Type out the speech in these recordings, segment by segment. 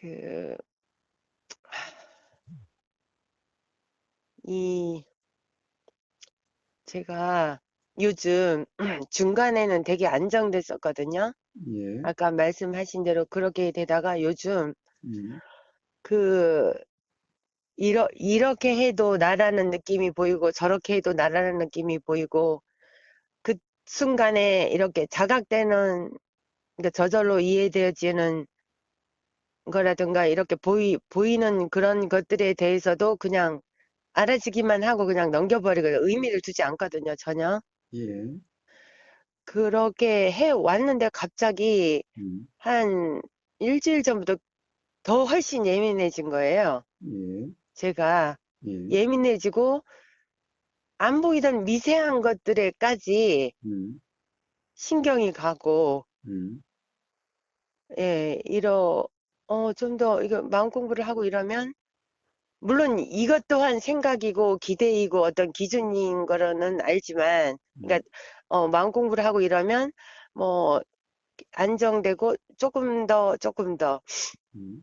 그, 이, 제가 요즘 중간에는 되게 안정됐었거든요. 예, 아까 말씀하신 대로 그렇게 되다가 요즘 음, 그, 이렇게 해도 나라는 느낌이 보이고 저렇게 해도 나라는 느낌이 보이고 그 순간에 이렇게 자각되는, 그러니까 저절로 이해되어지는 거라든가 이렇게 보이는 그런 것들에 대해서도 그냥 알아지기만 하고 그냥 넘겨버리거든요. 의미를 두지 않거든요, 전혀. 예, 그렇게 해 왔는데 갑자기 음, 한 일주일 전부터 더 훨씬 예민해진 거예요. 예, 제가 예, 예민해지고 안 보이던 미세한 것들에까지 음, 신경이 가고, 음, 예, 좀 더 이거 마음 공부를 하고 이러면 물론 이것 또한 생각이고 기대이고 어떤 기준인 거로는 알지만, 음, 그러니까 마음 공부를 하고 이러면 뭐 안정되고 조금 더 음,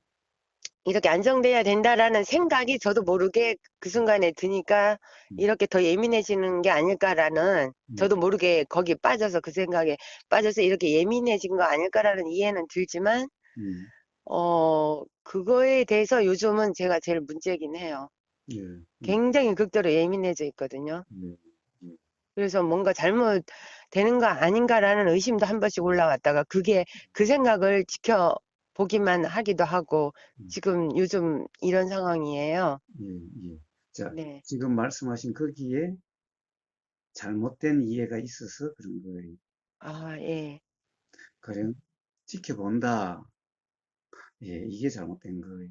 이렇게 안정돼야 된다라는 생각이 저도 모르게 그 순간에 드니까 음, 이렇게 더 예민해지는 게 아닐까라는, 음, 저도 모르게 거기 빠져서 그 생각에 빠져서 이렇게 예민해진 거 아닐까라는 이해는 들지만 음, 그거에 대해서 요즘은 제가 제일 문제긴 해요. 예, 굉장히 극도로 예민해져 있거든요. 예, 예, 그래서 뭔가 잘못되는 거 아닌가라는 의심도 한 번씩 올라왔다가 그게 그 생각을 지켜보기만 하기도 하고 음, 지금 요즘 이런 상황이에요. 예, 예. 자, 네. 지금 말씀하신 거기에 잘못된 이해가 있어서 그런 거예요. 아, 예. 가령 지켜본다. 예, 이게 잘못된 거예요.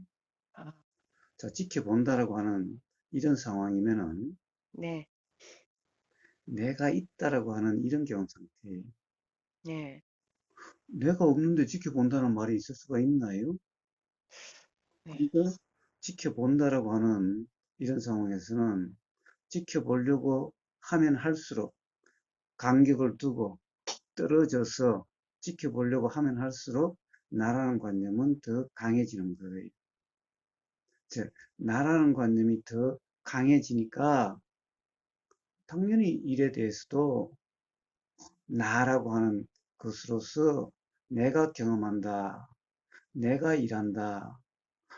아, 자, 지켜본다라고 하는 이런 상황이면은 네. 내가 있다라고 하는 이런 경험 상태예요. 네. 내가 없는데 지켜본다는 말이 있을 수가 있나요? 네. 그러니까 지켜본다라고 하는 이런 상황에서는 지켜보려고 하면 할수록 간격을 두고 떨어져서 지켜보려고 하면 할수록 나라는 관념은 더 강해지는 거예요. 즉, 나라는 관념이 더 강해지니까 당연히 일에 대해서도 나라고 하는 것으로서 내가 경험한다, 내가 일한다,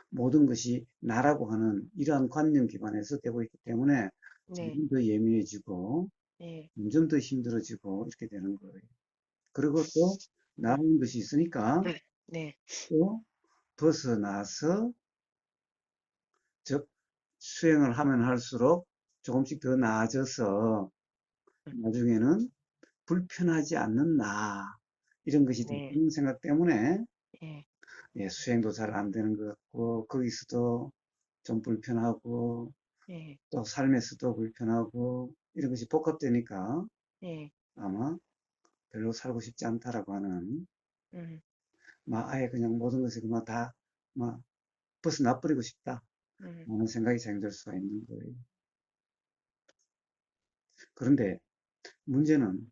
모든 것이 나라고 하는 이러한 관념 기반에서 되고 있기 때문에 네. 점점 더 예민해지고 네. 점점 더 힘들어지고 이렇게 되는 거예요. 그리고 또 음, 나라는 것이 있으니까 네. 또 벗어나서 즉 수행을 하면 할수록 조금씩 더 나아져서 음, 나중에는 불편하지 않는 나 이런 것이 네. 드는 생각 때문에 예. 예, 수행도 잘 안 되는 것 같고 거기서도 좀 불편하고 예. 또 삶에서도 불편하고 이런 것이 복합되니까 예. 아마 별로 살고 싶지 않다라고 하는 음, 막 아예 그냥 모든 것을 그만 다막 벗어나 버리고 싶다 음, 하는 생각이 생길 수가 있는 거예요. 그런데 문제는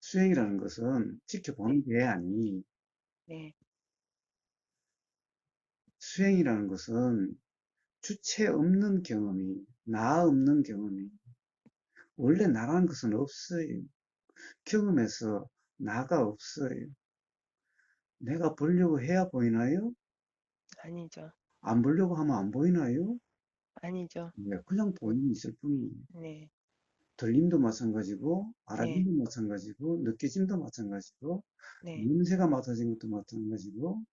수행이라는 것은 네. 지켜보는 게 아니 네. 수행이라는 것은 주체 없는 경험이 나 없는 경험이 원래 나라는 것은 없어요. 경험에서 나가 없어요. 내가 보려고 해야 보이나요? 아니죠. 안 보려고 하면 안 보이나요? 아니죠. 네, 그냥 본인이 있을 뿐이에요. 네. 들림도 마찬가지고, 네. 알아짐도 마찬가지고, 느껴짐도 마찬가지고, 네. 냄새가 맡아진 것도 마찬가지고,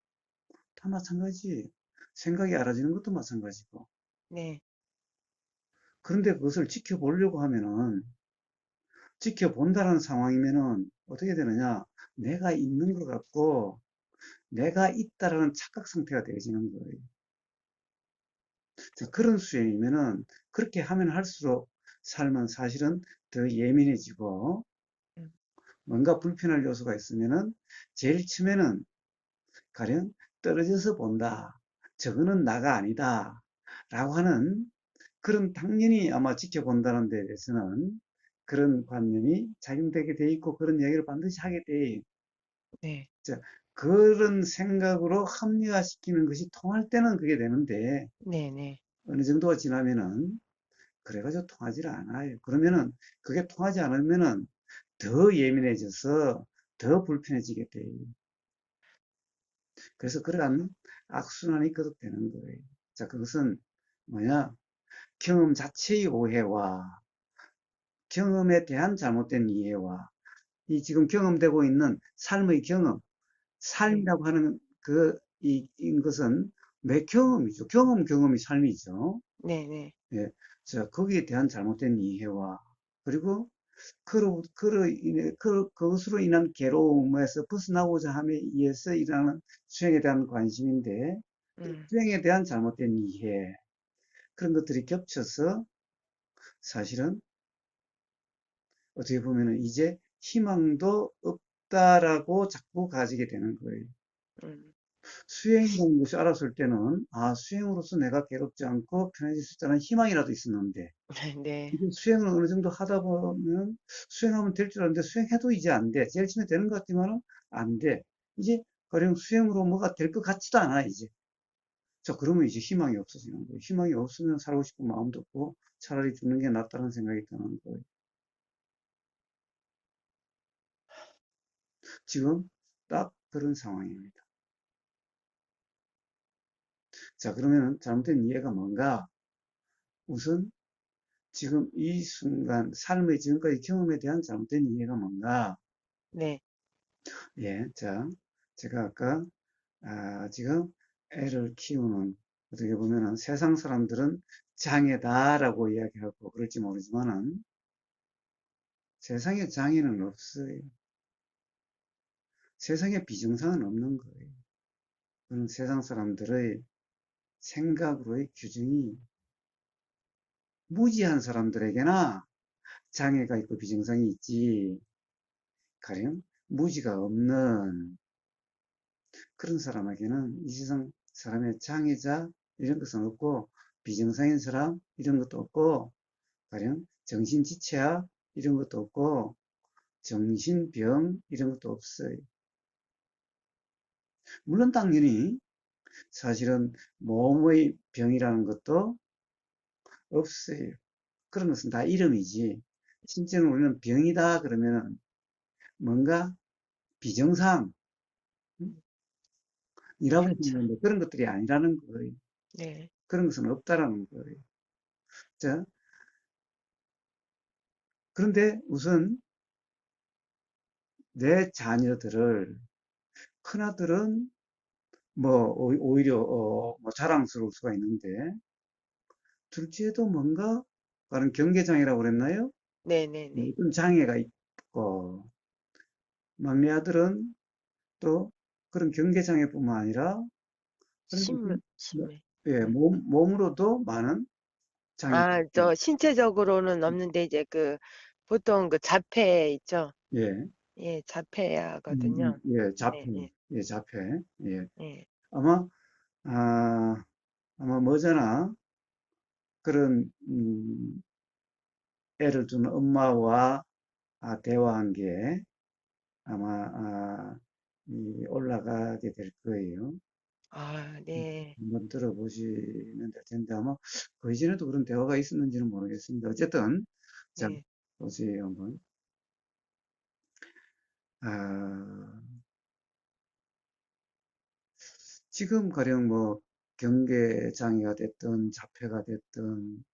다 마찬가지예요. 생각이 알아지는 것도 마찬가지고. 네. 그런데 그것을 지켜보려고 하면은, 지켜본다는 상황이면은 어떻게 되느냐? 내가 있는 것 같고, 내가 있다라는 착각 상태가 되어지는 거예요. 자, 그런 수행이면은, 그렇게 하면 할수록 삶은 사실은 더 예민해지고, 음, 뭔가 불편할 요소가 있으면은 제일 처음에는 가령 떨어져서 본다. 저거는 나가 아니다. 라고 하는 그런 당연히 아마 지켜본다는 데 대해서는 그런 관념이 작용되게 돼 있고 그런 얘기를 반드시 하게 돼. 네. 그런 생각으로 합리화시키는 것이 통할 때는 그게 되는데 네네. 어느 정도가 지나면은 그래가지고 통하지를 않아요. 그러면은 그게 통하지 않으면은 더 예민해져서 더 불편해지게 돼요. 그래서 그러한 악순환이 거듭되는 거예요. 자, 그것은 뭐냐? 경험 자체의 오해와 경험에 대한 잘못된 이해와 이 지금 경험되고 있는 삶의 경험, 네. 삶이라고 하는 이 것은 내 경험이죠. 경험이 삶이죠. 네네. 예. 자, 거기에 대한 잘못된 이해와 그리고 그것으로 인한 괴로움에서 벗어나고자 함에 의해서 일어나는 수행에 대한 관심인데, 음. 수행에 대한 잘못된 이해, 그런 것들이 겹쳐서 사실은 어떻게 보면은 이제 희망도 없다라고 자꾸 가지게 되는 거예요. 음. 수행이라는 것이 알았을 때는, 아, 수행으로서 내가 괴롭지 않고 편해질 수 있다는 희망이라도 있었는데, 네. 이게 수행을 어느 정도 하다 보면 수행하면 될 줄 알았는데 수행해도 이제 안 돼. 제일 처음에 되는 것 같지만은 안 돼. 이제 가령 수행으로 뭐가 될 것 같지도 않아, 이제. 자, 그러면 이제 희망이 없어지는 거예요. 희망이 없으면 살고 싶은 마음도 없고 차라리 죽는 게 낫다는 생각이 드는 거예요. 지금 딱 그런 상황입니다. 자, 그러면 잘못된 이해가 뭔가? 우선 지금 이 순간 삶의 지금까지 경험에 대한 잘못된 이해가 뭔가? 네. 예, 자, 제가 아까 지금 애를 키우는 어떻게 보면은 세상 사람들은 장애다라고 이야기하고 그럴지 모르지만은 세상에 장애는 없어요. 세상에 비정상은 없는 거예요. 그런 세상 사람들의 생각으로의 규정이 무지한 사람들에게나 장애가 있고 비정상이 있지, 가령 무지가 없는 그런 사람에게는 이 세상 사람의 장애자 이런 것은 없고, 비정상인 사람 이런 것도 없고, 가령 정신지체야 이런 것도 없고, 정신병 이런 것도 없어요. 물론 당연히 사실은 몸의 병이라는 것도 없어요. 그런 것은 다 이름이지. 진짜로 우리는 병이다 그러면은 뭔가 비정상이라고 그렇죠. 생각하는데 그런 것들이 아니라는 거예요. 네. 그런 것은 없다라는 거예요. 자, 그런데 우선 내 자녀들을, 큰아들은 뭐 오히려 뭐 자랑스러울 수가 있는데, 둘째도 뭔가 다른 경계장애라고 그랬나요? 네네네. 어떤 장애가 있고, 막내 아들은 또 그런 경계장애뿐만 아니라 그런 심 무슨 뭐, 심해. 예, 네. 몸으로도 많은 장애가 아 있고, 저 신체적으로는 없는데 이제 그 보통 그 자폐 있죠? 예, 예 자폐아거든요. 예, 자폐, 네네. 예, 자폐, 예, 예. 아마 아, 아마 머지나 그런 애를 둔 엄마와 대화한 게 아마 올라가게 될 거예요. 아 네. 한번 들어보시면 될 텐데 아마 그 이전에도 그런 대화가 있었는지는 모르겠습니다. 어쨌든 자, 네. 보세요 한번. 아, 지금 가령 뭐 경계 장애가 됐든 자폐가 됐든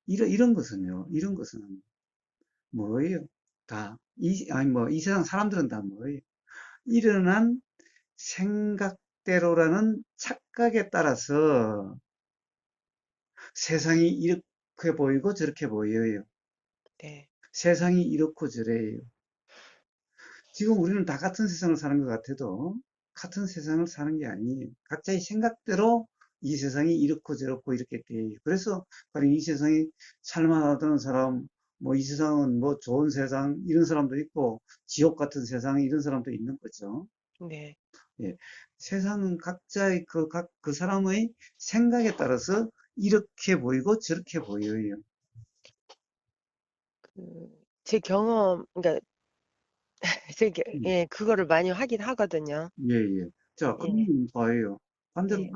이런 것은요. 이런 것은 뭐예요? 아니 뭐 이 세상 사람들은 다 뭐예요? 일어난 생각대로라는 착각에 따라서 세상이 이렇게 보이고 저렇게 보여요. 네. 세상이 이렇고 저래요. 지금 우리는 다 같은 세상을 사는 것 같아도 같은 세상을 사는 게 아니에요. 각자의 생각대로 이 세상이 이렇고 저렇고 이렇게 돼요. 그래서 가령 이 세상이 살만하다는 사람, 뭐 이 세상은 뭐 좋은 세상 이런 사람도 있고 지옥 같은 세상 이런 사람도 있는 거죠. 네. 예. 세상은 각자의 그 사람의 생각에 따라서 이렇게 보이고 저렇게 보여요. 그 제 경험 그러니까 음, 예, 그거를 많이 하긴 하거든요. 예, 예. 자, 예, 그러면 봐요. 반대로 예,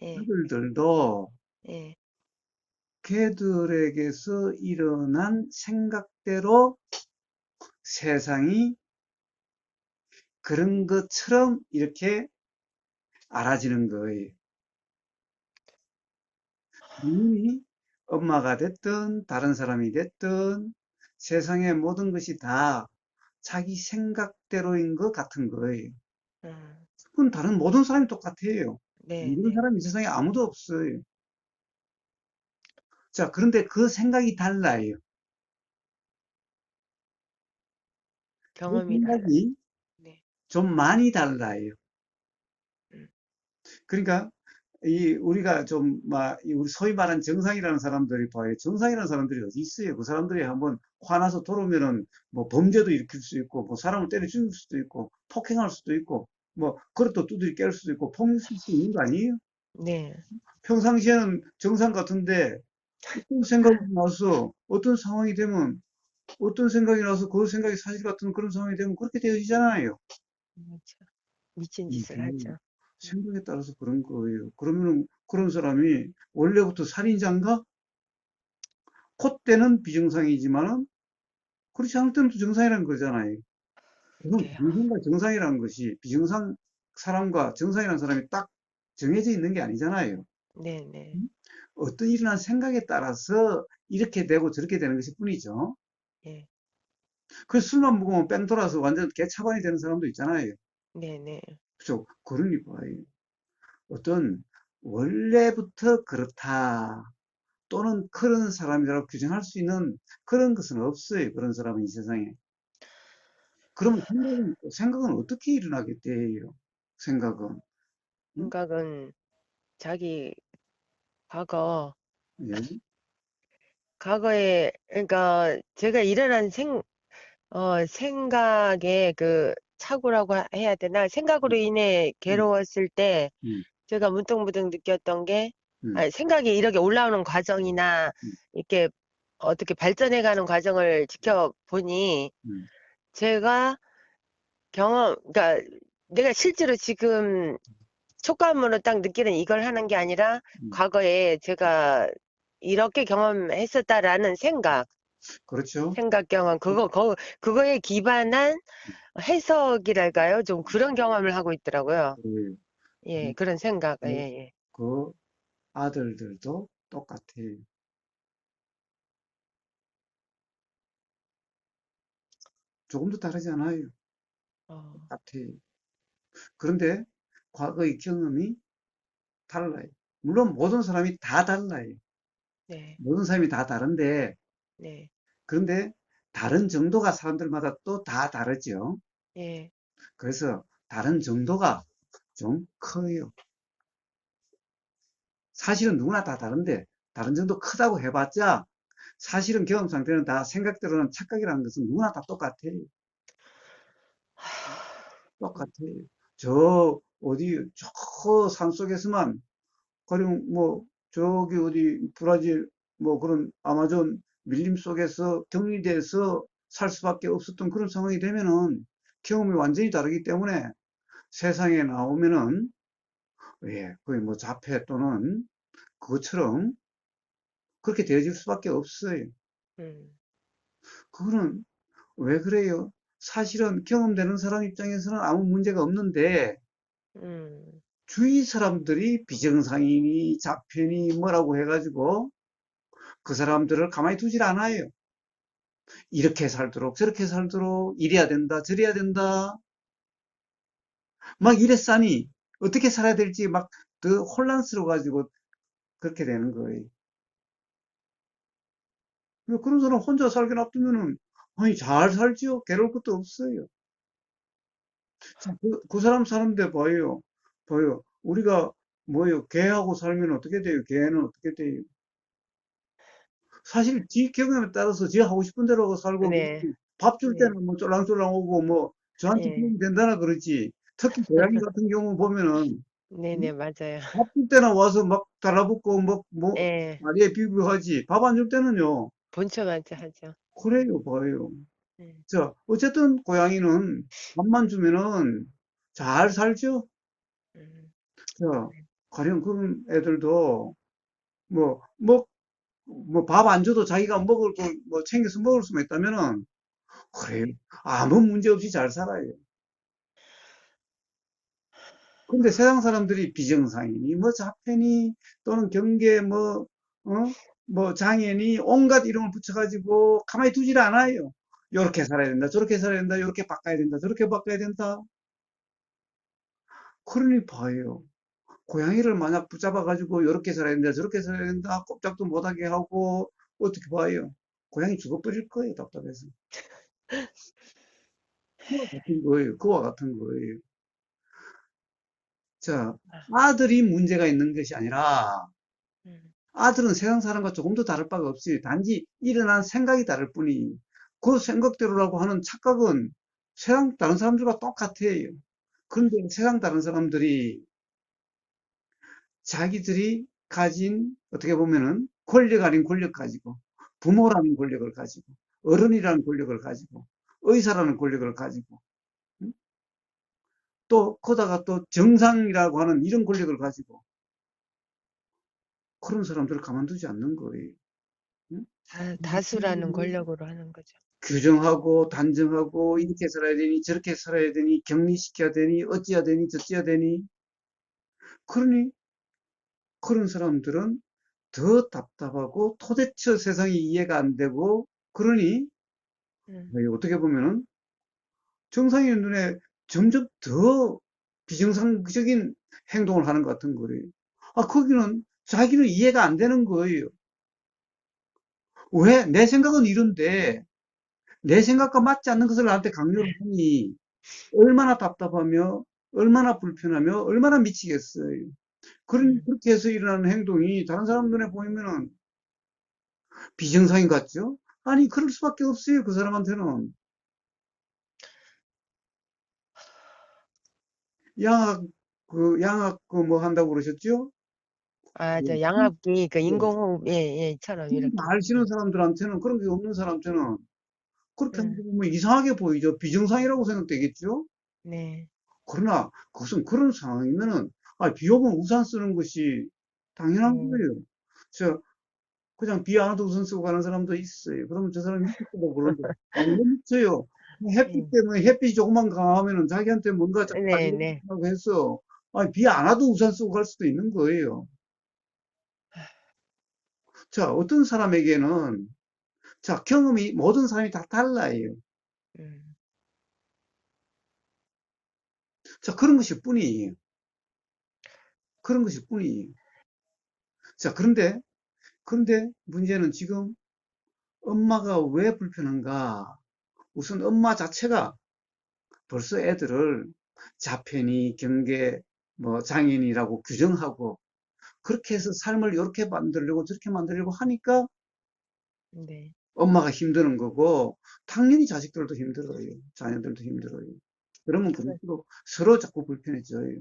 예, 아들들도 예, 걔들에게서 일어난 생각대로 세상이 그런 것처럼 이렇게 알아지는 거예요. 당연히 엄마가 됐든 다른 사람이 됐든 세상의 모든 것이 다 자기 생각대로인 것 같은 거예요. 음, 그건 다른 모든 사람이 똑같아요. 네, 이런 네. 사람이 이 세상에 아무도 없어요. 자, 그런데 그 생각이 달라요. 그 경험이 달라요. 생각이 네, 좀 많이 달라요. 음, 그러니까 이 우리가 좀 막 우리 소위 말하는 정상이라는 사람들이 봐요. 정상이라는 사람들이 어디 있어요? 그 사람들이 한번 화나서 돌아오면은 뭐 범죄도 일으킬 수 있고, 뭐 사람을 때려 죽일 수도 있고, 폭행할 수도 있고, 뭐 그릇도 두드려 깰 수도 있고, 폭력일 수도 있는 거 아니에요? 네, 평상시에는 정상 같은데 어떤 생각이 나서 어떤 상황이 되면 어떤 생각이 나서 그 생각이 사실 같은 그런 상황이 되면 그렇게 되어지잖아요. 그렇죠. 미친 짓을 이게 하죠. 음, 생각에 따라서 그런 거예요. 그러면은 그런 사람이 원래부터 살인자인가? 콧대는 비정상이지만은 그렇지 않을 때는 또 정상이라는 거잖아요. 그럼 그게요. 비정상과 정상이라는 것이 비정상 사람과 정상이라는 사람이 딱 정해져 있는 게 아니잖아요. 네, 네, 음? 어떤 일어난 생각에 따라서 이렇게 되고 저렇게 되는 것일 뿐이죠. 예, 그래서 술만 먹으면 뺑 돌아서 완전 개차반이 되는 사람도 있잖아요. 네, 네. 그죠? 그러니 봐요. 어떤 원래부터 그렇다 또는 그런 사람이라고 규정할 수 있는 그런 것은 없어요. 그런 사람은 이 세상에. 그러면 생각은 어떻게 일어나게 돼요? 생각은. 응? 생각은 자기 과거, 예? 그러니까 제가 일어난 생각의 그 착오라고 해야 되나? 생각으로 인해 음, 괴로웠을 때 음, 제가 문득문득 느꼈던 게, 음, 아니, 생각이 이렇게 올라오는 과정이나 음, 이렇게 어떻게 발전해가는 과정을 지켜보니 음, 제가 그러니까 내가 실제로 지금 촉감으로 딱 느끼는 이걸 하는 게 아니라 음. 과거에 제가 이렇게 경험했었다라는 그렇죠? 생각 경험, 그거에 기반한 해석이랄까요? 좀 그런 경험을 하고 있더라고요. 그, 예, 그런 생각, 예, 그, 예. 그 아들들도 똑같아요. 조금도 다르지 않아요. 어, 똑같아요. 그런데 과거의 경험이 달라요. 물론 모든 사람이 다 달라요. 네, 모든 사람이 다 다른데, 네, 그런데 다른 정도가 사람들마다 또 다 다르죠. 예. 그래서 다른 정도가 좀 커요. 사실은 누구나 다 다른데 다른 정도 크다고 해봤자 사실은 경험 상태는 다 생각대로는 착각이라는 것은 누구나 다 똑같아요. 똑같아요. 저 어디 저 산속에서만 가령 뭐 저기 어디 브라질 뭐 그런 아마존 밀림 속에서 격리돼서 살 수밖에 없었던 그런 상황이 되면은 경험이 완전히 다르기 때문에 세상에 나오면은 예, 거의 뭐 자폐 또는 그것처럼 그렇게 되어질 수밖에 없어요. 음, 그거는 왜 그래요? 사실은 경험되는 사람 입장에서는 아무 문제가 없는데 음, 주위 사람들이 비정상이니 자폐니 뭐라고 해가지고 그 사람들을 가만히 두질 않아요. 이렇게 살도록 저렇게 살도록 이래야 된다 저래야 된다 막 이랬사니 어떻게 살아야 될지 막 더 혼란스러워 가지고 그렇게 되는 거예요. 그런 사람 혼자 살게 놔두면은 아니 잘 살지요. 괴로울 것도 없어요. 자, 그 사람 사는데 봐요. 봐요. 우리가 뭐요? 개하고 살면 어떻게 돼요? 개는 어떻게 돼요? 사실 지 경험에 따라서 지 하고 싶은 대로 하고 살고 네, 밥 줄 네, 때는 뭐 쫄랑쫄랑 오고 뭐 저한테 예. 그러면 된다나 그러지. 특히 고양이 같은 경우 보면은 네네, 맞아요. 밥 줄 때나 와서 막 달라붙고 뭐 예, 다리에 비비하지. 밥 안 줄 때는요. 본처만치 하죠. 그래요, 봐요. 네. 어쨌든 고양이는 밥만 주면은 잘 살죠. 음, 저, 네. 가령 그런 애들도 뭐, 밥 안 줘도 자기가 먹을 거, 뭐 챙겨서 먹을 수만 있다면은, 그래요. 네. 아무 문제 없이 잘 살아요. 근데 세상 사람들이 비정상이니, 뭐 자폐니, 또는 경계, 뭐 장애니, 온갖 이름을 붙여가지고 가만히 두질 않아요. 요렇게 살아야 된다, 저렇게 살아야 된다, 요렇게 바꿔야 된다, 저렇게 바꿔야 된다. 그러니 봐요. 고양이를 만약 붙잡아가지고 요렇게 살아야 된다, 저렇게 살아야 된다, 꼼짝도 못하게 하고, 어떻게 봐요? 고양이 죽어버릴 거예요, 답답해서. 그와 같은 거예요. 그와 같은 거예요. 자, 아, 아들이 문제가 있는 것이 아니라, 음, 아들은 세상 사람과 조금도 다를 바가 없이 단지 일어난 생각이 다를 뿐이 그 생각대로라고 하는 착각은 세상 다른 사람들과 똑같아요. 그런데 세상 다른 사람들이 자기들이 가진 어떻게 보면은 권력 아닌 권력 가지고 부모라는 권력을 가지고 어른이라는 권력을 가지고 의사라는 권력을 가지고 응? 또 거다가 또 정상이라고 하는 이런 권력을 가지고 그런 사람들을 가만두지 않는 거예요. 응? 다수라는 권력으로 하는 거죠. 규정하고 단정하고 음, 이렇게 살아야 되니 저렇게 살아야 되니 격리시켜야 되니 어찌해야 되니 저찌해야 되니 그러니 그런 사람들은 더 답답하고 도대체 세상이 이해가 안 되고 그러니 음, 어떻게 보면은 정상인 눈에 점점 더 비정상적인 행동을 하는 것 같은 거예요. 거기는 자기는 이해가 안 되는 거예요. 왜? 내 생각은 이런데 내 생각과 맞지 않는 것을 나한테 강요를 하니 얼마나 답답하며 얼마나 불편하며 얼마나 미치겠어요. 음. 그렇게 해서 일어나는 행동이 다른 사람 눈에 보이면은 비정상인 것 같죠? 아니, 그럴 수밖에 없어요. 그 사람한테는. 양악, 양악, 뭐 한다고 그러셨죠? 아, 예. 저 양압기, 그 예. 인공호흡, 예, 예처럼 이렇게. 잘 치는 사람들한테는 그런 게 없는 사람한테는 그렇게 하면 음, 뭐 이상하게 보이죠. 비정상이라고 생각되겠죠? 네. 그러나 그것은 그런 상황이면은 비 오면 우산 쓰는 것이 당연한 음, 거예요. 저 그냥 비 안 와도 우산 쓰고 가는 사람도 있어요. 그러면 저 사람이 미쳤다고 그러는데, 왜 미쳐요? 햇빛 음, 때문에 햇빛이 조금만 강하면은 자기한테 뭔가 자꾸 안 네, 네. 좋다고 해서, 비 안 와도 우산 쓰고 갈 수도 있는 거예요. 자, 어떤 사람에게는, 자, 경험이 모든 사람이 다 달라요. 음, 자, 그런 것일 뿐이에요. 그런 것일 뿐이에요. 자, 그런데 문제는 지금 엄마가 왜 불편한가? 우선 엄마 자체가 벌써 애들을 자폐니 경계 뭐 장애인이라고 규정하고 그렇게 해서 삶을 이렇게 만들려고 저렇게 만들려고 하니까 네. 엄마가 힘드는 거고 당연히 자식들도 힘들어요. 자녀들도 힘들어요. 그러면 그렇, 그럴수록 서로 자꾸 불편해져요.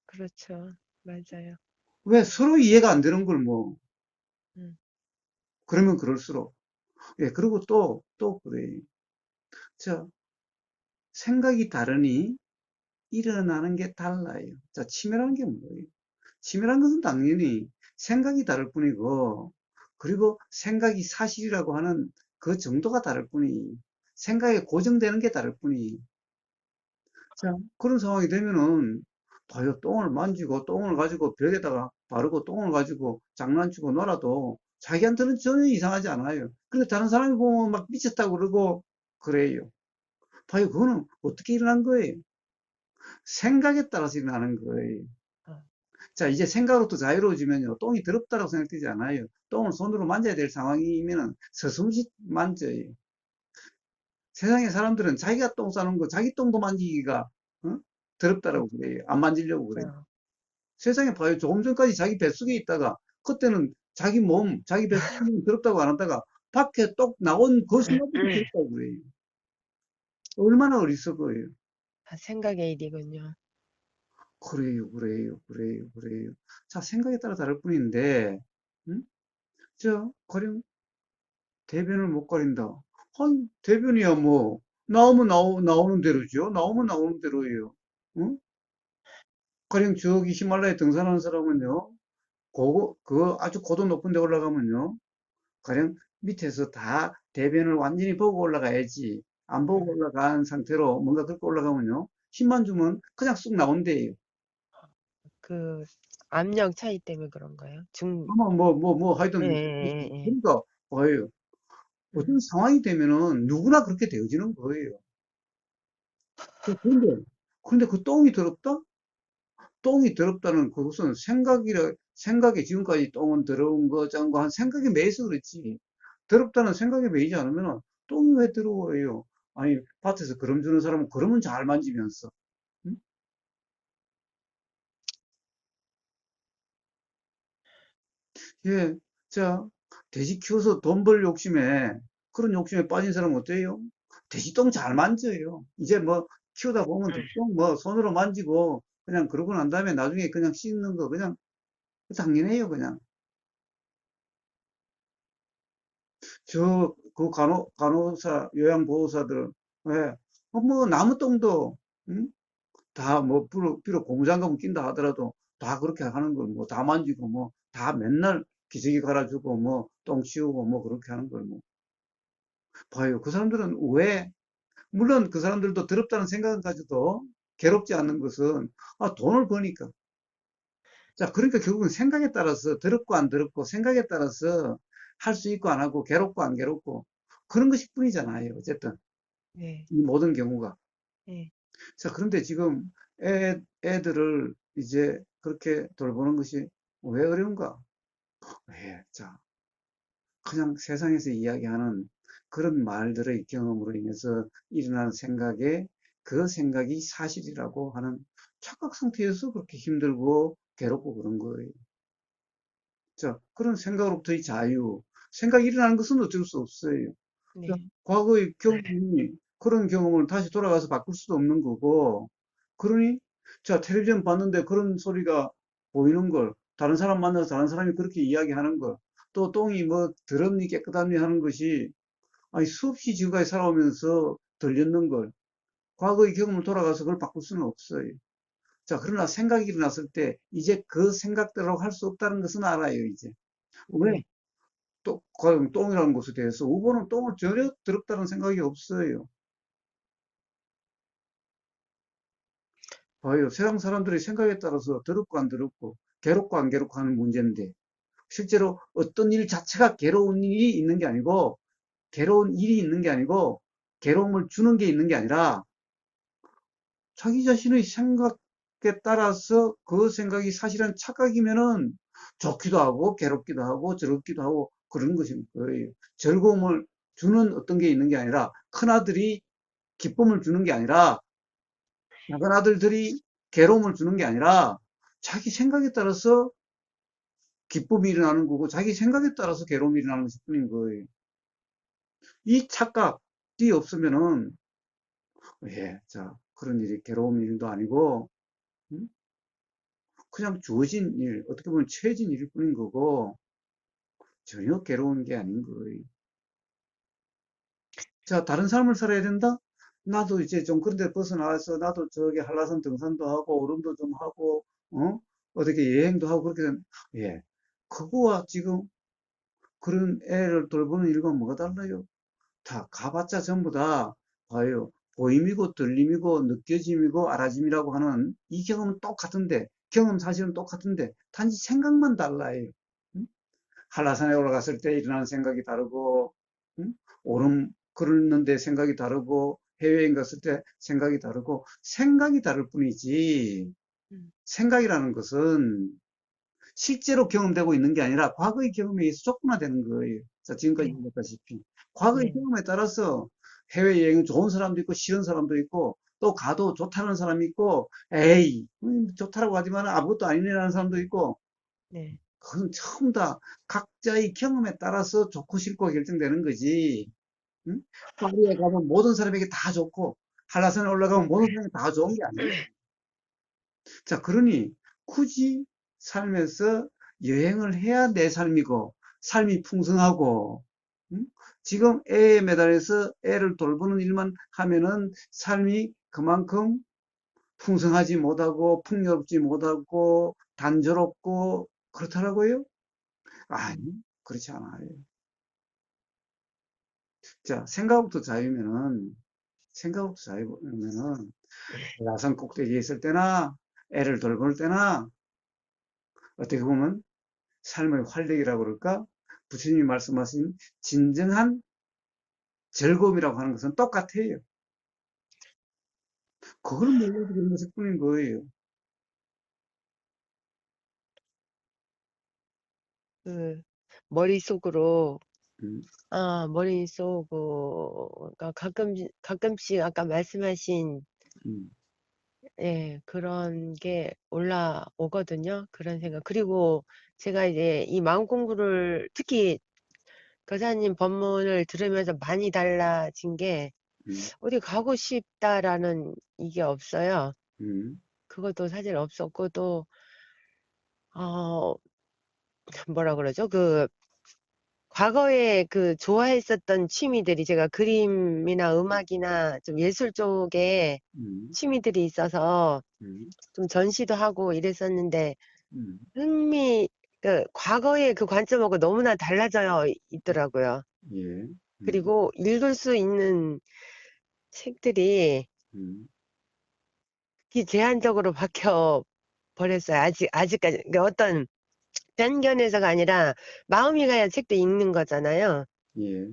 그렇죠. 맞아요. 왜 서로 이해가 안 되는 걸 뭐. 음, 그러면 그럴수록. 예, 그리고 또 그래요. 자, 생각이 다르니 일어나는 게 달라요. 자, 치매라는 게 뭐예요? 치매란 것은 당연히 생각이 다를 뿐이고, 그리고 생각이 사실이라고 하는 그 정도가 다를 뿐이, 생각이 고정되는 게 다를 뿐이. 자, 그런 상황이 되면은, 봐요, 똥을 만지고, 똥을 가지고 벽에다가 바르고, 똥을 가지고 장난치고 놀아도 자기한테는 전혀 이상하지 않아요. 근데 다른 사람이 보면 막 미쳤다고 그러고, 그래요. 봐요, 그거는 어떻게 일어난 거예요? 생각에 따라서 일어나는 거예요. 어, 자, 이제 생각으로부터 자유로워지면요. 똥이 더럽다고 생각되지 않아요. 똥을 손으로 만져야 될 상황이면은 서슴지 만져요. 세상의 사람들은 자기가 똥 싸는 거, 자기 똥도 만지기가, 어? 더럽다라고 그래요. 안 만지려고 그래요. 그렇죠. 세상에 봐요. 조금 전까지 자기 뱃속에 있다가, 그때는 자기 몸, 자기 뱃속이 더럽다고 안 하다가, 밖에 똑 나온 그 순간부터 더럽다고 그래요. 얼마나 어리석어요. 다 생각의 일이군요. 그래요. 자, 생각에 따라 다를 뿐인데, 응? 가령 대변을 못 가린다. 아니, 대변이야, 뭐. 나오는 대로죠. 나오면 나오는 대로예요. 응? 가령 저기 히말라야 등산하는 사람은요, 아주 고도 높은 데 올라가면요, 가령 밑에서 다 대변을 완전히 보고 올라가야지. 안 보고 음, 올라간 상태로 뭔가 그렇게 올라가면요, 힘만 주면 그냥 쑥 나온대요. 그 압력 차이 때문에 그런가요? 아마 예, 하여튼, 예, 예. 그러니까, 뭐예요. 어떤 음, 상황이 되면은 누구나 그렇게 되어지는 거예요. 그런데, 그 똥이 더럽다? 똥이 더럽다는 그것은 생각에 지금까지 똥은 더러운 거, 짠 거 한 생각에 매여서 그렇지. 더럽다는 생각에 매이지 않으면 똥이 왜 더러워요? 아니, 밭에서 거름 주는 사람은 거름은 잘 만지면서. 응? 예, 자, 돼지 키워서 돈 벌 욕심에, 그런 욕심에 빠진 사람은 어때요? 돼지 똥 잘 만져요. 이제 뭐, 키우다 보면 돼지 똥 뭐, 손으로 만지고, 그냥 그러고 난 다음에 나중에 그냥 씻는 거, 그냥 당연해요, 그냥. 그 간호사, 요양보호사들, 예, 뭐, 나무 똥도, 응? 다 뭐, 비록 고무장갑은 낀다 하더라도, 다 그렇게 하는 걸, 뭐, 다 만지고, 뭐, 다 맨날 기저귀 갈아주고, 뭐, 똥 치우고, 뭐, 그렇게 하는 걸, 뭐, 봐요. 그 사람들은 왜, 물론 그 사람들도 더럽다는 생각은 가지도 괴롭지 않는 것은, 돈을 버니까. 자, 그러니까 결국은 생각에 따라서, 더럽고 안 더럽고, 생각에 따라서 할 수 있고 안 하고, 괴롭고 안 괴롭고, 그런 것일 뿐이잖아요. 어쨌든. 네, 이 모든 경우가. 네, 자, 그런데 지금 애들을 이제 그렇게 돌보는 것이 왜 어려운가? 왜? 자, 그냥 세상에서 이야기하는 그런 말들의 경험으로 인해서 일어나는 생각에 그 생각이 사실이라고 하는 착각 상태에서 그렇게 힘들고 괴롭고 그런 거예요. 자, 그런 생각으로부터의 자유. 생각이 일어나는 것은 어쩔 수 없어요. 자, 네, 과거의 경험이 그런 경험을 다시 돌아가서 바꿀 수도 없는 거고, 그러니, 자, 텔레비전 봤는데 그런 소리가 보이는 걸, 다른 사람 만나서 다른 사람이 그렇게 이야기하는 걸, 또 똥이 뭐 더럽니 깨끗하니 하는 것이, 아니, 수없이 지금까지 살아오면서 들렸는 걸, 과거의 경험을 돌아가서 그걸 바꿀 수는 없어요. 자, 그러나 생각이 일어났을 때, 이제 그 생각대로 할 수 없다는 것은 알아요, 이제. 왜? 네, 과연 똥이라는 것에 대해서 우보는 똥을 전혀 더럽다는 생각이 없어요. 봐요. 세상 사람들의 생각에 따라서 더럽고 안 더럽고, 괴롭고 안 괴롭고 하는 문제인데, 실제로 어떤 일 자체가 괴로운 일이 있는 게 아니고, 괴로운 일이 있는 게 아니고, 괴로움을 주는 게 있는 게 아니라, 자기 자신의 생각에 따라서 그 생각이 사실은 착각이면은 좋기도 하고, 괴롭기도 하고, 즐겁기도 하고, 그런 것인 거예요. 즐거움을 주는 어떤 게 있는 게 아니라, 큰아들이 기쁨을 주는 게 아니라, 작은 아들들이 괴로움을 주는 게 아니라, 자기 생각에 따라서 기쁨이 일어나는 거고, 자기 생각에 따라서 괴로움이 일어나는 것일 뿐인 거예요. 이 착각이 없으면은, 예, 자, 그런 일이 괴로운 일도 아니고, 음? 그냥 주어진 일, 어떻게 보면 처해진 일일 뿐인 거고, 전혀 괴로운 게 아닌 거예요. 자, 다른 삶을 살아야 된다? 나도 이제 좀 그런 데 벗어나와서, 나도 저기 한라산 등산도 하고, 오름도 좀 하고, 어떻게 여행도 하고, 그렇게 된, 예. 그거와 지금 그런 애를 돌보는 일과 뭐가 달라요? 다 가봤자 전부 다 봐요. 보임이고 들림이고 느껴짐이고 알아짐이라고 하는 이 경험은 똑같은데 경험 사실은 똑같은데 단지 생각만 달라요. 응? 한라산에 올라갔을 때 일어나는 생각이 다르고 응? 오름 걸었는데 생각이 다르고 해외여행 갔을 때 생각이 다르고 생각이 다를 뿐이지 음, 생각이라는 것은 실제로 경험되고 있는 게 아니라 과거의 경험에 의해서 조금화되는 거예요. 자, 지금까지 네, 얘기했다시피. 과거의 네, 경험에 따라서 해외여행 좋은 사람도 있고 싫은 사람도 있고 또 가도 좋다는 사람이 있고 에이 좋다라고 하지만 아무것도 아니네라는 사람도 있고 네, 그건 전부 다 각자의 경험에 따라서 좋고 싫고 결정되는 거지. 응? 파리에 가면 모든 사람에게 다 좋고 한라산에 올라가면 모든 사람에게 다 좋은 게 아니에요. 자, 그러니 굳이 삶에서 여행을 해야 내 삶이고, 삶이 풍성하고, 음? 지금 애에 매달려서 애를 돌보는 일만 하면은 삶이 그만큼 풍성하지 못하고 풍요롭지 못하고 단조롭고 그렇더라고요. 아니, 음, 그렇지 않아요. 자, 생각부터 자유면은 야산 꼭대기에 있을 때나 애를 돌볼 때나 어떻게 보면 삶의 활력이라고 그럴까? 부처님이 말씀하신 진정한 즐거움이라고 하는 것은 똑같아요. 그걸 몰라도 그런 것일 뿐인 거예요. 그 머릿속으로 음, 머릿속으로 그러니까 가끔씩 아까 말씀하신 음, 예, 그런 게 올라오거든요. 그런 생각. 그리고 제가 이제 이 마음 공부를 특히 교사님 법문을 들으면서 많이 달라진 게 음, 어디 가고 싶다라는 이게 없어요. 음, 그것도 사실 없었고 또 어, 뭐라 그러죠? 그 과거에 그 좋아했었던 취미들이 제가 그림이나 음악이나 좀 예술 쪽에 음, 취미들이 있어서 음, 좀 전시도 하고 이랬었는데 음, 그 과거의 그 관점하고 너무나 달라져 있더라고요. 예, 그리고 읽을 수 있는 책들이 음, 제한적으로 바뀌어 버렸어요. 아직까지. 그러니까 어떤 편견에서가 아니라 마음이 가야 책도 읽는 거잖아요. 예.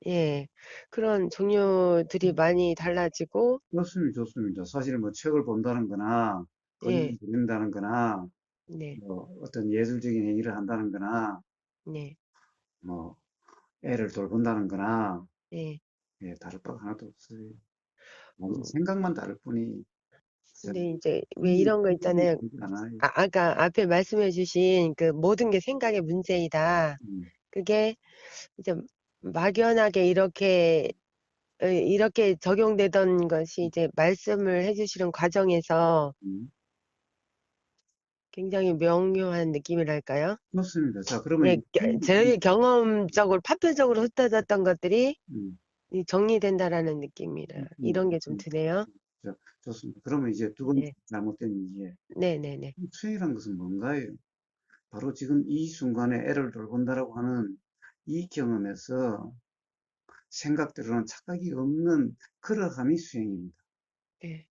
예. 그런 종류들이 많이 달라지고, 좋습니다, 좋습니다. 사실 뭐 책을 본다는 거나, 예, 그림을 그린다는 거나, 네, 뭐 어떤 예술적인 행위를 한다는 거나, 네, 뭐 애를 돌본다는 거나, 예. 예, 다를 바가 하나도 없어요. 완전 음, 생각만 다를 뿐이, 자, 근데 이제 왜 이 이런 거 생각이 있잖아요. 다르지 않아요. 아까 앞에 말씀해 주신 그 모든 게 생각의 문제이다. 음, 그게 이제 막연하게 이렇게 적용되던 것이 이제 말씀을 해주시는 과정에서 음. 굉장히 명료한 느낌이랄까요? 맞습니다. 자, 그러면 예, 제 경험적으로 파편적으로 흩어졌던 것들이 음, 이 정리된다라는 느낌이라 이런 게 좀 음. 드네요. 자, 좋습니다. 그러면 이제 두 번째 예, 잘못된 이해. 네네네. 수행이란 것은 뭔가요? 바로 지금 이 순간에 애를 돌본다라고 하는 이 경험에서 생각대로는 착각이 없는 그러함이 수행입니다. 네,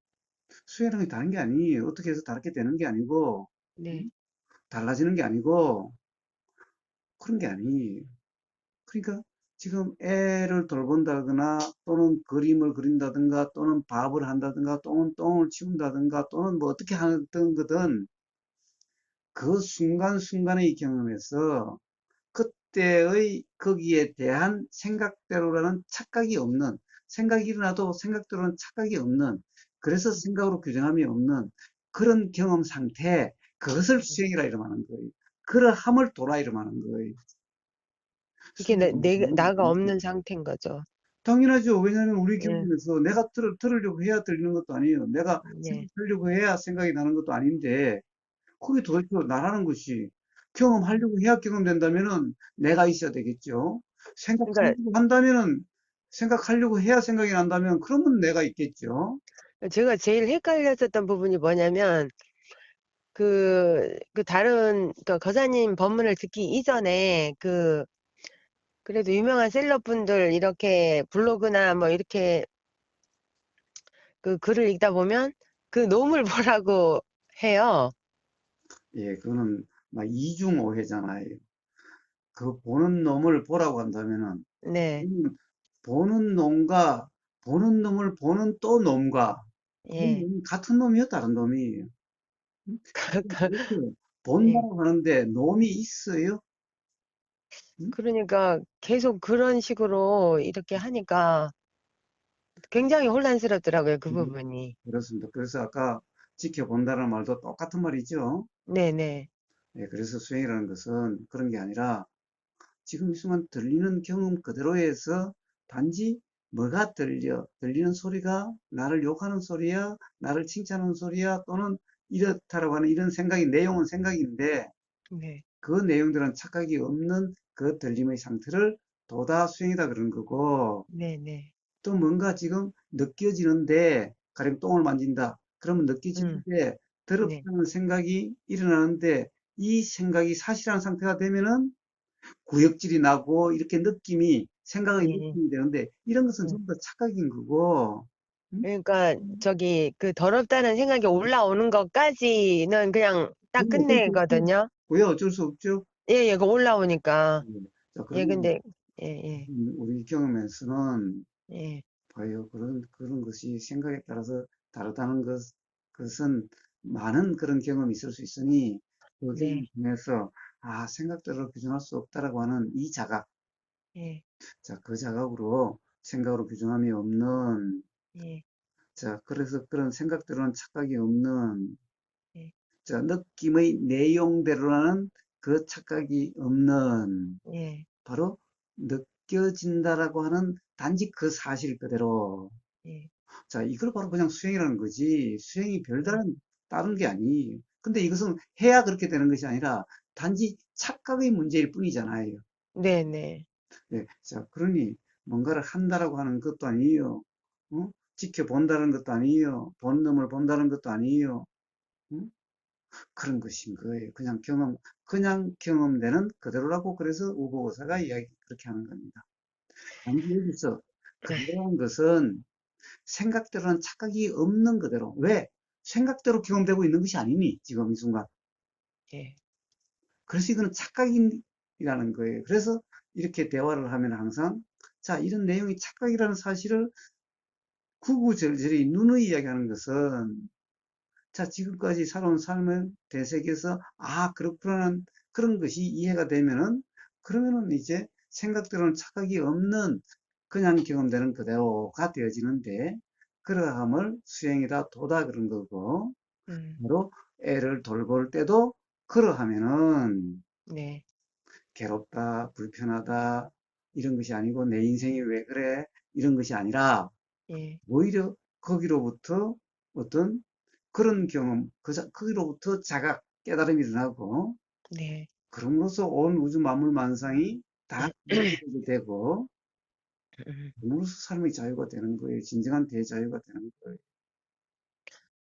수행은 다른 게 아니에요. 어떻게 해서 다르게 되는 게 아니고, 네, 음? 달라지는 게 아니고, 그런 게 아니에요. 그러니까 지금 애를 돌본다거나 또는 그림을 그린다든가 또는 밥을 한다든가 또는 똥을 치운다든가 또는 뭐 어떻게 하든 거든 그 순간순간의 경험에서 그때의 거기에 대한 생각대로라는 착각이 없는 생각이 일어나도 생각대로는 착각이 없는 그래서 생각으로 규정함이 없는 그런 경험 상태 그것을 수행이라 이름하는 거예요. 그러함을 도라 이름하는 거예요. 이게 수행은 나가 없는 상태인 거죠. 당연하죠. 왜냐하면 우리 예, 경험에서 내가 들으려고 해야 들리는 것도 아니에요. 내가 예. 생각하려고 해야 생각이 나는 것도 아닌데, 그게 도대체 나라는 것이 경험하려고 해야 경험된다면은 내가 있어야 되겠죠. 그러니까 생각하려고 한다면은, 생각하려고 해야 생각이 난다면, 그러면 내가 있겠죠. 제가 제일 헷갈렸었던 부분이 뭐냐면 그 다른 그 거사님 법문을 듣기 이전에 그래도 유명한 셀럽분들 이렇게 블로그나 뭐 이렇게 그 글을 읽다 보면 그 노을 보라고 해요. 예, 그거는 막 이중오해잖아요. 그 보는 놈을 보라고 한다면은, 네, 그거는 보는 놈과 보는 놈을 보는 또 놈과 그 예. 놈이 같은 놈이요, 다른 놈이에요. 음? 지금 도대체 예. 본다고 하는데 놈이 있어요? 음? 그러니까 계속 그런 식으로 이렇게 하니까 굉장히 혼란스럽더라고요, 그 음, 부분이. 그렇습니다. 그래서 아까 지켜본다는 말도 똑같은 말이죠. 네네, 예, 그래서 수행이라는 것은 그런 게 아니라 지금 이 순간 들리는 경험 그대로에서 단지 뭐가 들리는 소리가 나를 욕하는 소리야, 나를 칭찬하는 소리야, 또는 이렇다라고 하는 이런 생각이, 내용은 생각인데 네, 그 내용들은 착각이 없는 그 들림의 상태를 도다 수행이다 그런 거고, 네네. 또 뭔가 지금 느껴지는데, 가령 똥을 만진다. 그러면 음, 느껴지는데, 네, 더럽다는 생각이 일어나는데, 이 생각이 사실한 상태가 되면은 구역질이 나고, 이렇게 느낌이, 생각의 예, 느낌이 되는데, 이런 것은 예. 전부 다 착각인 거고, 응? 그러니까 저기 그 더럽다는 생각이 올라오는 것까지는 그냥 딱 그건 어쩔 수 없죠. 끝내거든요. 왜 어쩔 수 없죠? 예, 예, 그 올라오니까. 자, 예, 그러면 근데 예, 예, 우리 경험에서는 예, 봐요. 그런 것이 생각에 따라서 다르다는 것은 많은 그런 경험이 있을 수 있으니, 그 경험 네, 중에서, 아, 생각대로 규정할 수 없다라고 하는 이 자각. 예, 자, 그 자각으로 생각으로 규정함이 없는, 예, 자, 그래서 그런 생각대로는 착각이 없는, 예, 자, 느낌의 내용대로라는 그 착각이 없는, 예, 바로 느껴진다라고 하는 단지 그 사실 그대로. 예, 자, 이걸 바로 그냥 수행이라는 거지. 수행이 예. 별다른 다른 게 아니에요. 근데 이것은 해야 그렇게 되는 것이 아니라 단지 착각의 문제일 뿐이잖아요. 네, 네, 네, 자, 그러니 뭔가를 한다라고 하는 것도 아니에요. 어? 지켜본다는 것도 아니에요. 본능을 본다는 것도 아니에요. 응? 그런 것인 거예요. 그냥 경험되는 그대로라고 그래서 우보고사가 이야기 그렇게 하는 겁니다. 단지 여기서 그대로라는 것은 생각대로는 착각이 없는 그대로. 왜? 생각대로 경험되고 있는 것이 아니니, 지금 이 순간. 예, 그래서 이거는 착각이라는 거예요. 그래서 이렇게 대화를 하면 항상, 자, 이런 내용이 착각이라는 사실을 구구절절히 누누이 이야기하는 것은, 자, 지금까지 살아온 삶을 되새겨서, 아, 그렇구나는 그런 것이 이해가 되면은, 그러면은 이제 생각대로는 착각이 없는 그냥 경험되는 그대로가 되어지는데, 그러함을 수행이다, 도다 그런 거고, 음, 바로 애를 돌볼 때도 그러하면은 네, 괴롭다, 불편하다, 이런 것이 아니고 내 인생이 왜 그래? 이런 것이 아니라 예, 오히려 거기로부터 어떤 그런 경험, 거기로부터 자각, 깨달음이 일어나고 네, 그럼으로써 온 우주 만물 만상이 다 이해되게 되고 음, 그럼으로써 삶의 자유가 되는 거예요. 진정한 대자유가 되는 거예요.